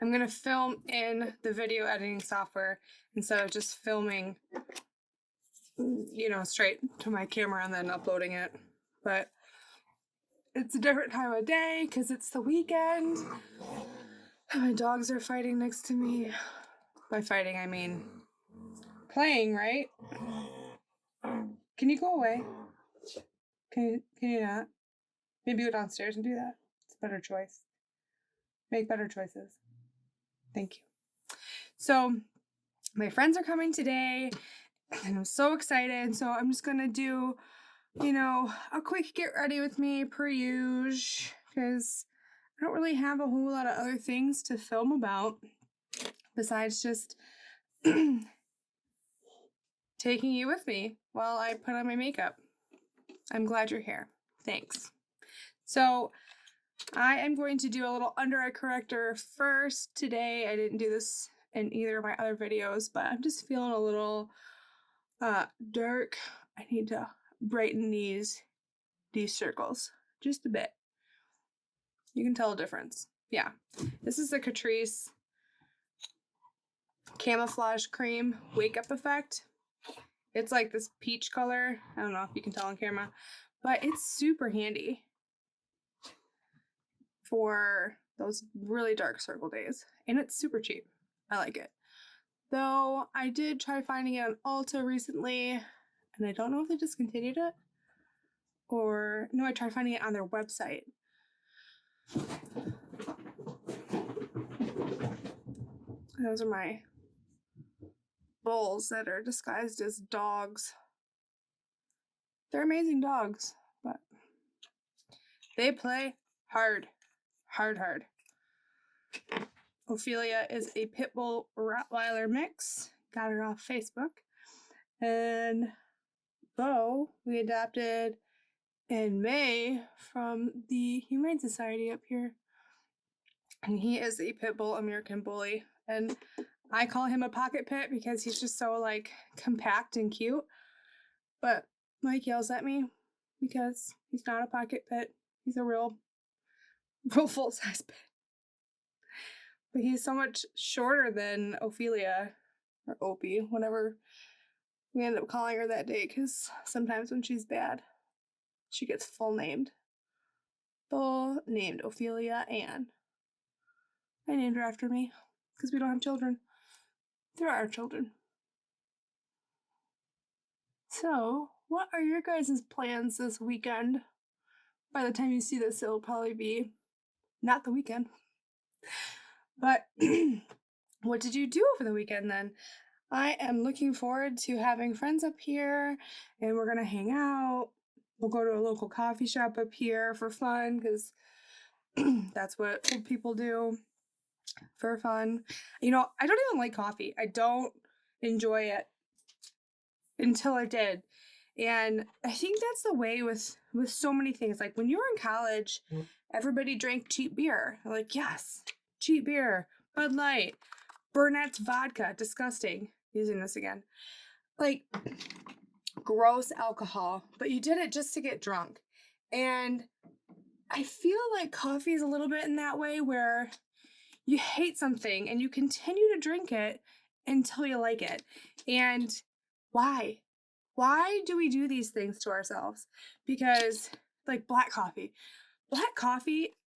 I'm going to film in the video editing software instead of just filming, straight to my camera and then uploading it. But it's a different time of day because it's the weekend. My dogs are fighting next to me. By fighting, I mean playing, right? Can you go away? Can you not? Maybe go downstairs and do that. It's a better choice. Make better choices. Thank you. So, my friends are coming today, and I'm so excited. So, I'm just going to do, a quick get ready with me per usual, because I don't really have a whole lot of other things to film about besides just taking you with me while I put on my makeup. I'm glad you're here. Thanks. So, I am going to do a little under eye corrector first today. I didn't do this in either of my other videos, but I'm just feeling a little dark. I need to brighten these circles just a bit. You can tell a difference. Yeah. This is the Catrice Camouflage Cream Wake Up Effect. It's like this peach color. I don't know if you can tell on camera, but it's super handy for those really dark circle days, and it's super cheap. I like it. Though I did try finding it on Ulta recently, and I don't know if they discontinued it, or no, I tried finding it on their website. Those are my bulls that are disguised as dogs. They're amazing dogs, but they play hard. Hard. Ophelia is a pit bull Rottweiler mix. Got her off Facebook. And Bo, we adopted in May from the Humane Society up here. And he is a pit bull American bully. And I call him a pocket pit because he's just so like compact and cute. But Mike yells at me because he's not a pocket pit. He's a real full-size pit. But he's so much shorter than Ophelia, or Opie, whatever we end up calling her that day, because sometimes when she's bad, she gets full named. Full named Ophelia Ann. I named her after me, because we don't have children. There are children. So, what are your guys' plans this weekend? By the time you see this, it'll probably be not the weekend. But what did you do over the weekend then? I am looking forward to having friends up here, and we're gonna hang out. We'll go to a local coffee shop up here for fun, because that's what old people do for fun. I don't even like coffee. I don't enjoy it until I did. And I think that's the way with so many things. Like when you were in college, everybody drank cheap beer. They're like, yes, cheap beer, Bud Light, Burnett's vodka, disgusting. Using this again. Like gross alcohol, but you did it just to get drunk. And I feel like coffee is a little bit in that way, where you hate something and you continue to drink it until you like it. And why? Why do we do these things to ourselves? Because like black coffee,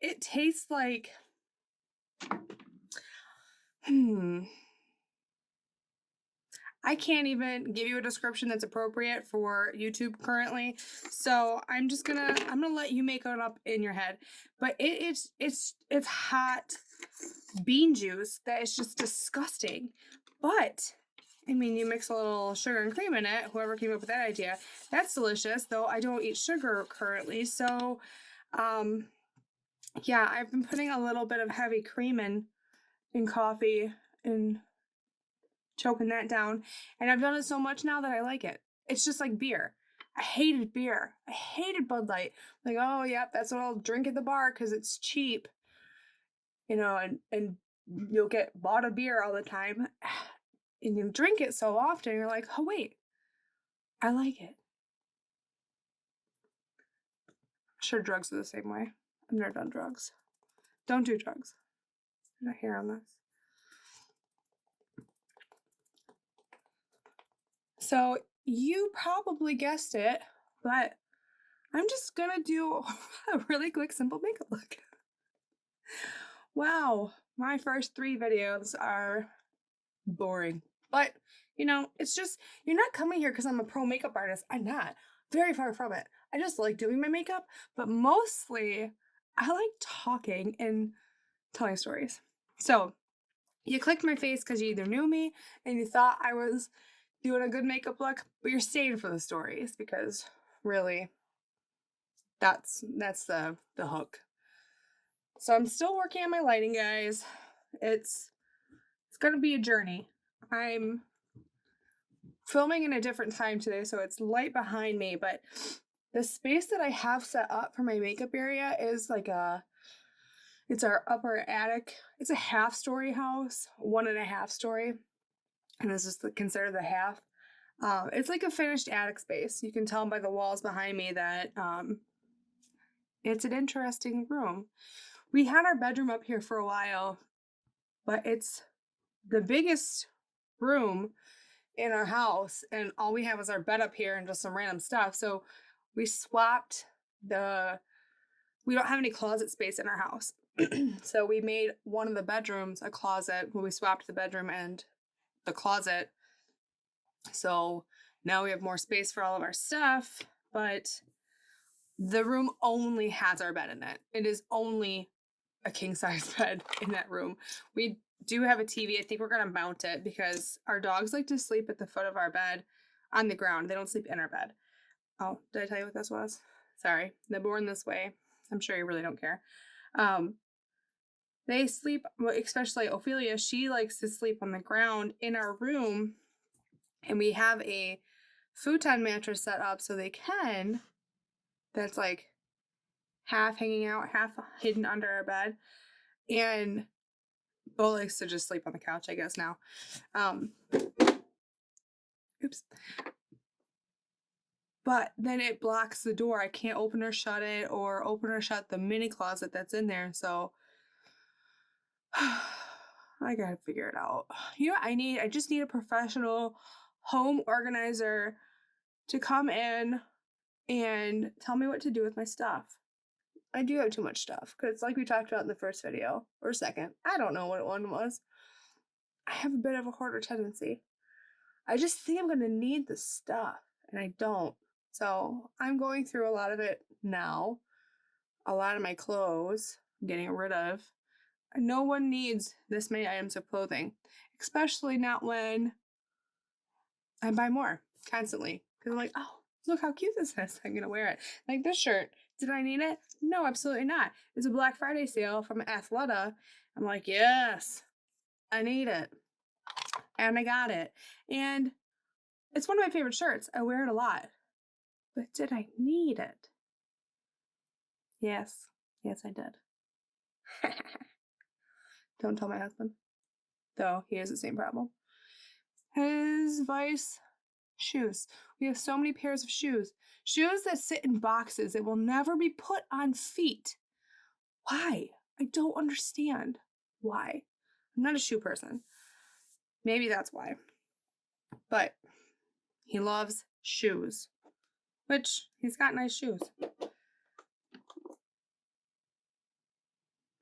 it tastes like, I can't even give you a description that's appropriate for YouTube currently. So I'm gonna let you make it up in your head. But it's hot bean juice that is just disgusting. But I mean, you mix a little sugar and cream in it. Whoever came up with that idea, that's delicious. Though I don't eat sugar currently, so yeah, I've been putting a little bit of heavy cream in coffee and choking that down, and I've done it so much now that I like it. It's just like beer. I hated beer. I hated Bud Light. Like, oh yeah, that's what I'll drink at the bar because it's cheap. And you'll get bought a beer all the time, and you drink it so often, you're like, oh wait, I like it. I'm sure drugs are the same way. I've never done drugs. Don't do drugs. No hair on this. So you probably guessed it, but I'm just gonna do a really quick, simple makeup look. Wow, my first 3 videos are boring. But, you know, it's just, you're not coming here because I'm a pro makeup artist. I'm not. Very far from it. I just like doing my makeup, but mostly I like talking and telling stories. So, you clicked my face because you either knew me and you thought I was doing a good makeup look, but you're staying for the stories because really that's the hook. So I'm still working on my lighting, guys. It's gonna be a journey. I'm filming in a different time today, so it's light behind me, but the space that I have set up for my makeup area is like it's our upper attic. It's a half-story house, 1.5 story, and this is considered the half. It's like a finished attic space. You can tell by the walls behind me that it's an interesting room. We had our bedroom up here for a while, but it's the biggest room in our house, and all we have is our bed up here and just some random stuff. So we swapped we don't have any closet space in our house. So we made one of the bedrooms a closet when we swapped the bedroom and the closet. So now we have more space for all of our stuff, but the room only has our bed in it. It is only a king size bed in that room. We do have a TV. I think we're going to mount it because our dogs like to sleep at the foot of our bed on the ground. They don't sleep in our bed. Oh, did I tell you what this was? Sorry. They're born this way. I'm sure you really don't care. They sleep, especially Ophelia, she likes to sleep on the ground in our room, and we have a futon mattress set up so they can, that's like half hanging out, half hidden under our bed, and Bo likes to just sleep on the couch, I guess, now. Oops. But then it blocks the door. I can't open or shut it, or open or shut the mini closet that's in there, so I gotta figure it out. You know what I need? I just need a professional home organizer to come in and tell me what to do with my stuff. I do have too much stuff, because like we talked about in the first video, or second, I don't know what one was. I have a bit of a hoarder tendency. I just think I'm gonna need the stuff, and I don't. So I'm going through a lot of it now. A lot of my clothes I'm getting rid of. No one needs this many items of clothing, especially not when I buy more constantly. Because I'm like, oh, look how cute this is. I'm going to wear it. Like this shirt. Did I need it? No, absolutely not. It's a Black Friday sale from Athleta. I'm like, yes, I need it. And I got it. And it's one of my favorite shirts. I wear it a lot. But did I need it? Yes. Yes, I did. Don't tell my husband. Though he has the same problem. His vice, shoes. We have so many pairs of shoes. Shoes that sit in boxes that will never be put on feet. Why? I don't understand. Why? I'm not a shoe person. Maybe that's why. But he loves shoes. Which, he's got nice shoes.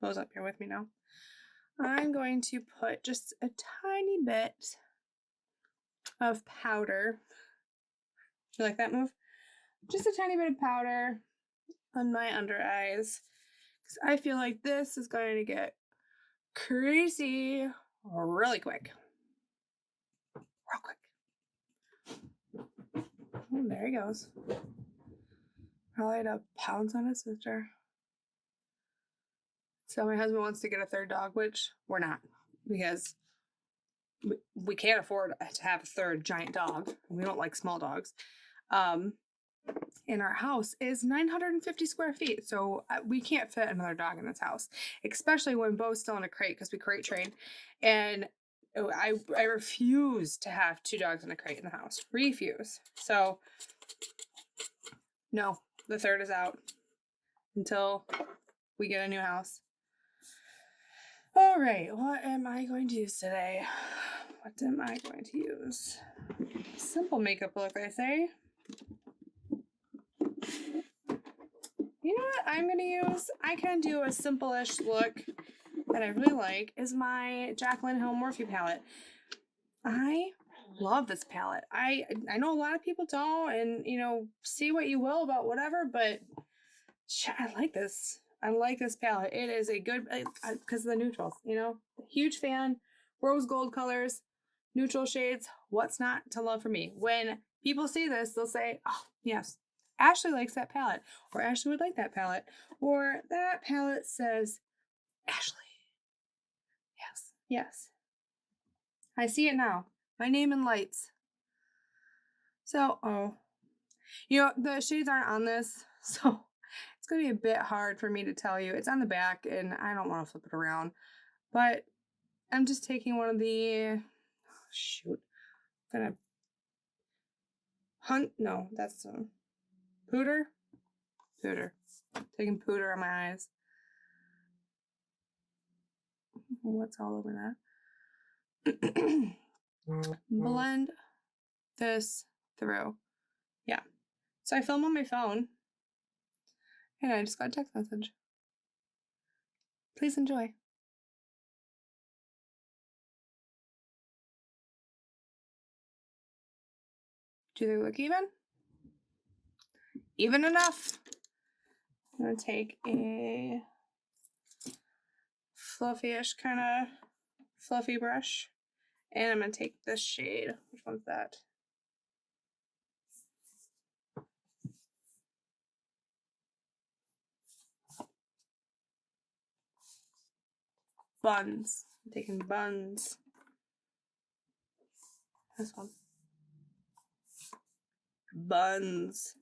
Bo's up here with me now. I'm going to put just a tiny bit of powder. Do you like that move? Just a tiny bit of powder on my under eyes. Because I feel like this is going to get crazy really quick. Real quick. Oh, there he goes. Probably had to pounce on his sister. So my husband wants to get a third dog, which we're not. Because we can't afford to have a third giant dog. We don't like small dogs. In our house is 950 square feet. So we can't fit another dog in this house, especially when Bo's still in a crate because we crate train. And I refuse to have 2 dogs in a crate in the house. Refuse. So no, the third is out until we get a new house. All right, what am I going to use today? What am I going to use? Simple makeup look, I say. You know what I'm going to use? I can do a simple-ish look that I really like is my Jaclyn Hill Morphe palette. I love this palette. I know a lot of people don't, and you know, see what you will about whatever, but I like this. I like this palette. It is a good, because of the neutrals, you know? Huge fan. Rose gold colors, neutral shades. What's not to love for me? When people see this, they'll say, oh, yes, Ashley likes that palette, or Ashley would like that palette, or that palette says, Ashley. Yes, yes. I see it now. My name in lights. So, oh, you know, the shades aren't on this, so it's going to be a bit hard for me to tell you. It's on the back, and I don't want to flip it around, but I'm just taking one of the, shoot, I'm going to hunt, no, that's Pooter? Pooter. Taking Pooter on my eyes. What's all over that? Blend this through. Yeah. So I film on my phone, and I just got a text message. Please enjoy. Do they look even? Even enough. I'm going to take a fluffy-ish kind of fluffy brush, and I'm going to take this shade. Which one's that? Buns. I'm taking Buns. This one. Buns.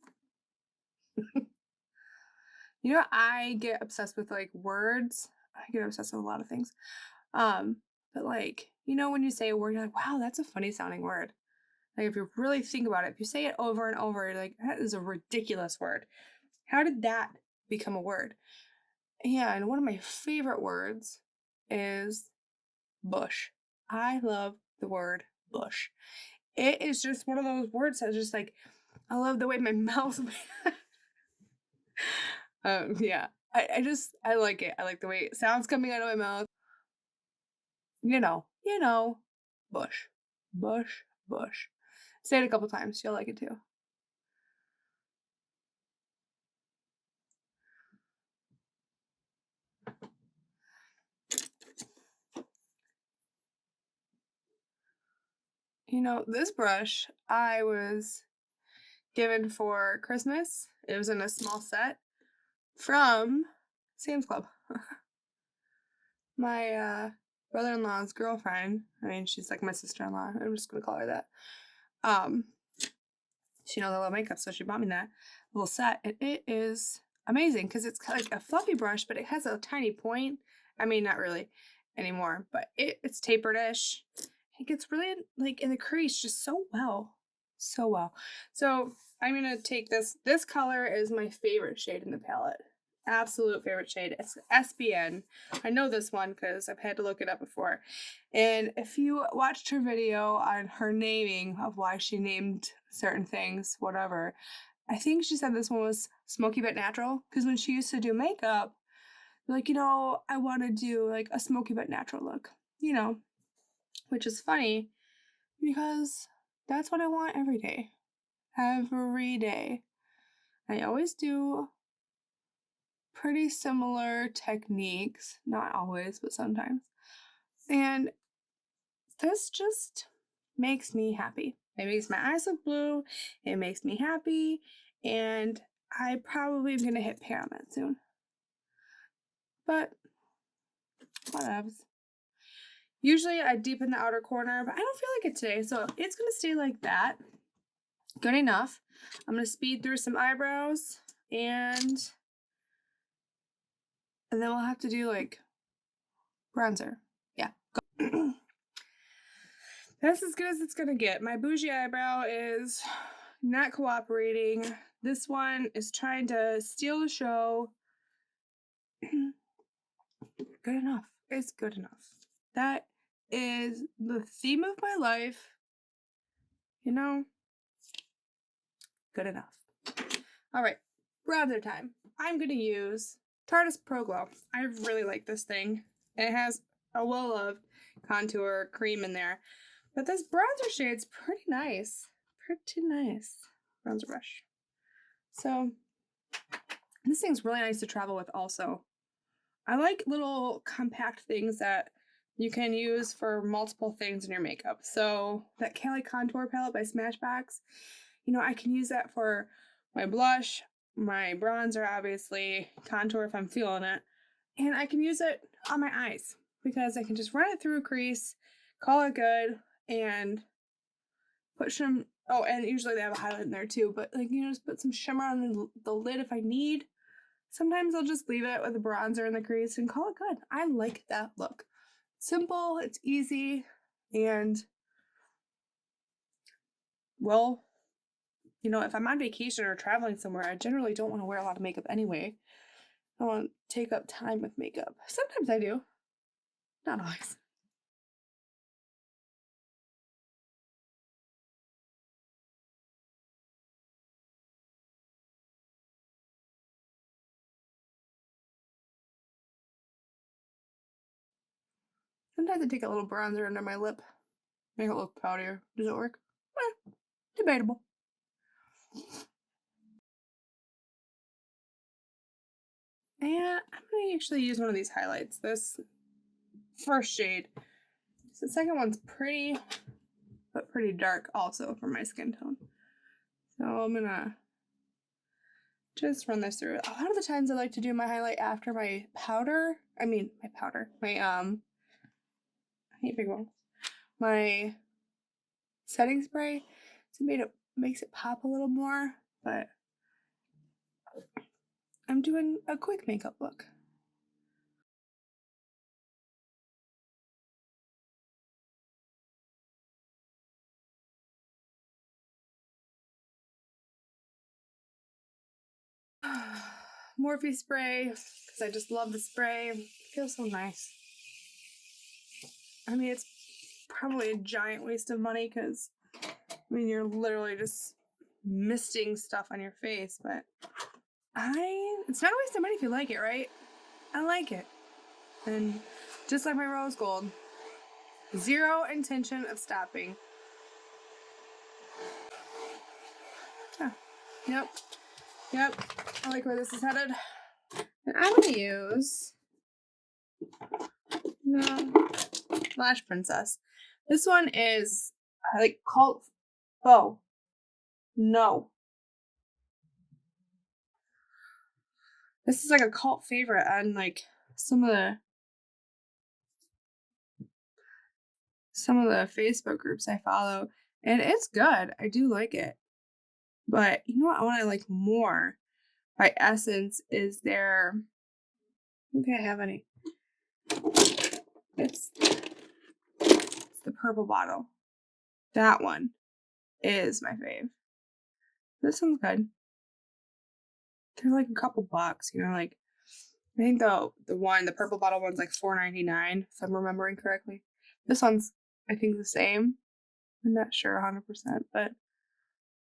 You know, I get obsessed with like words. I get obsessed with a lot of things. But like, you know, when you say a word, you're like, wow, that's a funny sounding word. Like if you really think about it, if you say it over and over, you're like, that is a ridiculous word. How did that become a word? Yeah, and one of my favorite words is bush. I love the word bush. It is just one of those words that's just like, I love the way my mouth. Yeah, I like it. I like the way it sounds coming out of my mouth. You know, bush, bush, bush. Say it a couple times. You'll like it too. You know, this brush I was given for Christmas. It was in a small set from Sam's Club. My brother-in-law's girlfriend, I mean, she's like my sister-in-law. I'm just gonna call her that. She knows I love makeup, so she bought me that little set, and it is amazing because it's like a fluffy brush, but it has a tiny point. I mean, not really anymore, but it's tapered-ish. It gets really like in the crease just so well. So well. So I'm gonna take this. This color is my favorite shade in the palette. Absolute favorite shade. It's SBN. I know this one because I've had to look it up before. And if you watched her video on her naming of why she named certain things, whatever, I think she said this one was Smoky but Natural. Because when she used to do makeup, like, you know, I want to do like a smoky but natural look, you know, which is funny because that's what I want every day. Every day. I always do pretty similar techniques, not always, but sometimes. And this just makes me happy. It makes my eyes look blue. It makes me happy. And I probably am going to hit Paramount soon. But whatevs. Usually I deepen the outer corner, but I don't feel like it today. So it's going to stay like that. Good enough. I'm going to speed through some eyebrows. And then we'll have to do like bronzer. Yeah. That's as good as it's gonna get. My bougie eyebrow is not cooperating. This one is trying to steal the show. Good enough. is good enough. That is the theme of my life. You know, good enough. All right, bronzer time. I'm going to use Tartist Proglow. I really like this thing. It has a well-loved contour cream in there. But this bronzer shade's pretty nice. Pretty nice. Bronzer brush. So, this thing's really nice to travel with also. I like little compact things that you can use for multiple things in your makeup. So, that Cali Contour Palette by Smashbox, you know, I can use that for my blush, my bronzer, obviously, contour if I'm feeling it, and I can use it on my eyes because I can just run it through a crease, call it good, and put some, oh, and usually they have a highlight in there too, but like, you know, just put some shimmer on the lid if I need. Sometimes I'll just leave it with a bronzer in the crease and call it good. I like that look. Simple, it's easy, and well, you know, if I'm on vacation or traveling somewhere, I generally don't want to wear a lot of makeup anyway. I don't want to take up time with makeup. Sometimes I do. Not always. Sometimes I take a little bronzer under my lip. Make it look powderier. Does it work? Debatable. And I'm going to actually use one of these highlights. This first shade. So the second one's pretty, but pretty dark also for my skin tone. So I'm going to just run this through. A lot of the times I like to do my highlight after my powder. I hate big ones. My setting spray. So it makes it pop a little more, but I'm doing a quick makeup look. Morphe spray, because I just love the spray. It feels so nice. I mean, it's probably a giant waste of money because, I mean, you're literally just misting stuff on your face, but it's not a waste of money if you like it, right? I like it. And just like my rose gold, zero intention of stopping. Oh, yep. I like where this is headed. And I'm gonna use Lash Princess. This one is like cult. Oh no, this is like a cult favorite on like some of the Facebook groups I follow, and it's good. I do like it, but you know what I like more by Essence is their. I don't think I have any. It's the purple bottle. That one is my fave. This one's good. They're like a couple bucks, you know, like I think the purple bottle one's like $4.99 if I'm remembering correctly. This one's I think the same. I'm not sure 100%, but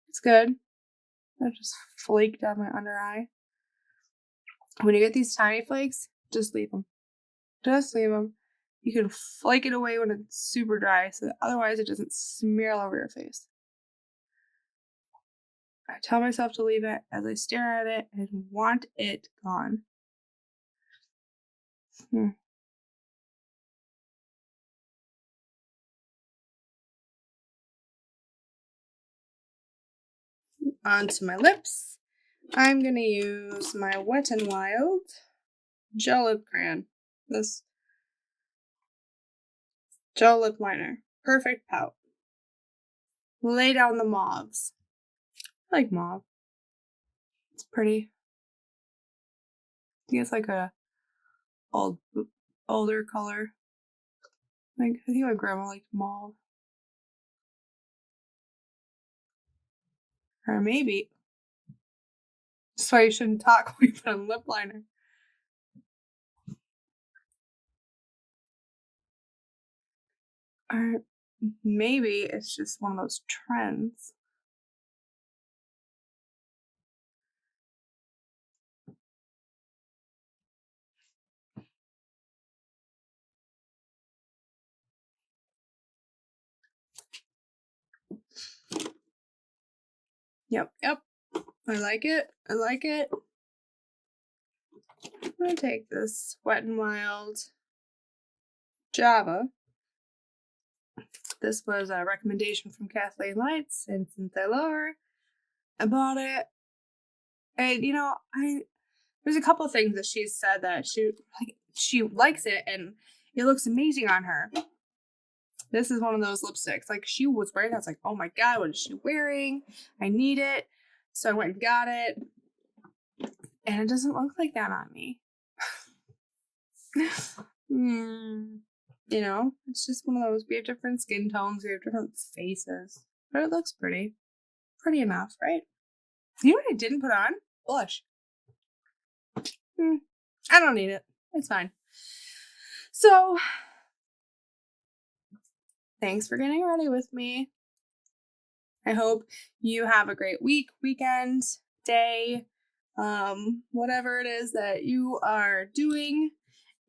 it's good. That just flaked on my under eye. When you get these tiny flakes, just leave them. Just leave them. You can flake it away when it's super dry, so that otherwise it doesn't smear all over your face. I tell myself to leave it as I stare at it and want it gone. Onto my lips. I'm going to use my Wet n Wild gel lip crayon. This gel lip liner. Perfect pout. Lay down the mauves. I like mauve. It's pretty. I think it's like a older color. Like I think my grandma liked mauve. Or maybe. That's why you shouldn't talk when you put on lip liner. Or maybe it's just one of those trends. Yep. I like it. I like it. I'm gonna take this Wet n Wild Java. This was a recommendation from Kathleen Lights, and since I love her, I bought it. And you know, there's a couple things that she said that she likes it and it looks amazing on her. This is one of those lipsticks. Like she was wearing, I was like, oh my god, what is she wearing? I need it. So I went and got it. And it doesn't look like that on me. You know, it's just one of those. We have different skin tones, we have different faces. But it looks pretty. Pretty enough, right? You know what I didn't put on? Blush. I don't need it. It's fine. So, thanks for getting ready with me. I hope you have a great week, weekend, day, whatever it is that you are doing,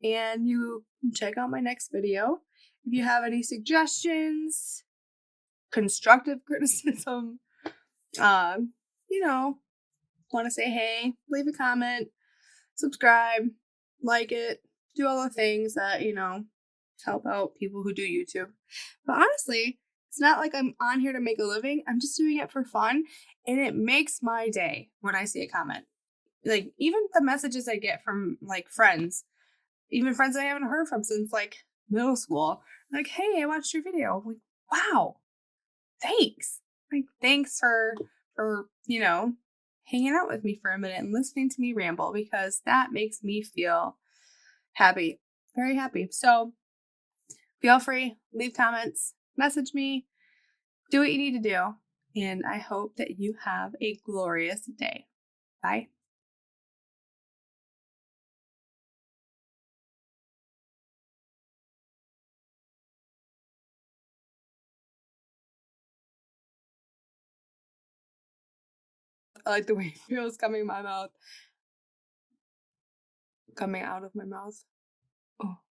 and you check out my next video. If you have any suggestions, constructive criticism, you know, want to say hey, leave a comment, subscribe, like it, do all the things that, you know, help out people who do YouTube. But honestly, it's not like I'm on here to make a living. I'm just doing it for fun, and it makes my day when I see a comment. Like, even the messages I get from, like, friends, even friends I haven't heard from since, like, middle school, like, hey, I watched your video. I'm like, wow, thanks. Like, thanks for, you know, hanging out with me for a minute and listening to me ramble, because that makes me feel happy, very happy. So feel free, leave comments, message me, do what you need to do. And I hope that you have a glorious day. Bye. I like the way it feels coming out of my mouth. Oh.